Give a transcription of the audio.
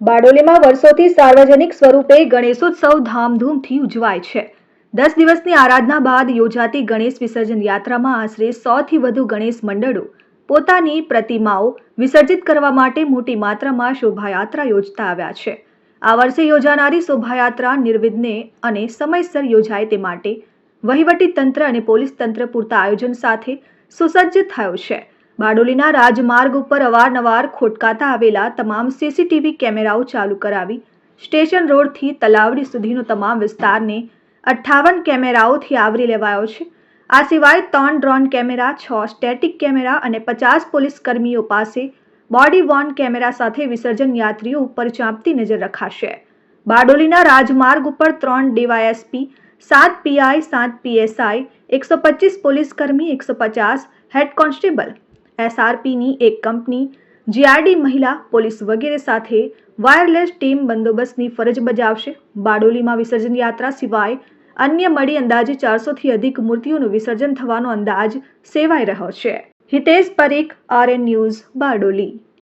બારડોલીમાં વર્ષોથી સાર્વજનિક સ્વરૂપે ગણેશોત્સવ ધામધૂમથી ઉજવાય છે। 10 દિવસની આરાધના બાદ યોજાતી ગણેશ વિસર્જન યાત્રામાં આશરે 100થી વધુ ગણેશ મંડળો પોતાની પ્રતિમાઓ વિસર્જિત કરવા માટે મોટી માત્રામાં શોભાયાત્રા યોજતા આવ્યા છે। આ વર્ષે યોજાનારી શોભાયાત્રા નિર્વિઘ્ને અને સમયસર યોજાય તે માટે વહીવટી તંત્ર અને પોલીસ તંત્ર પૂરતા આયોજન સાથે સુસજ્જ થયો છે। બારડોલીના રાજમાર્ગ ઉપર અવારનવાર ખોટકાતા આવેલા તમામ સીસીટીવી કેમેરાઓ ચાલુ કરાવી સ્ટેશન રોડથી તલાવડી સુધીનો તમામ વિસ્તારને 58 કેમેરાઓથી આવરી લેવાયો છે। આ સિવાય 3 ડ્રોન કેમેરા, 6 સ્ટેટિક કેમેરા અને 50 પોલીસ કર્મીઓ પાસે બોડી વોર્ન કેમેરા સાથે વિસર્જન યાત્રીઓ ઉપર ચાંપતી નજર રખાશે। બારડોલીના રાજમાર્ગ ઉપર 3 ડીવાયએસપી, 7 પીઆઈ, 7 પીએસઆઈ, 125 પોલીસ કર્મી, 150 હેડ કોન્સ્ટેબલ, એસઆરપીની એક કંપની, જીઆરડી મહિલા પોલીસ વગેરે સાથે વાયરલેસ ટીમ બંદોબસ્તની ફરજ બજાવશે। બારડોલીમાં વિસર્જન યાત્રા સિવાય અન્ય મળી અંદાજે 400થી અધિક મૂર્તિઓનું વિસર્જન થવાનો અંદાજ સેવાઈ રહ્યો છે। Hitesh Parikh, RN news, Bardoli.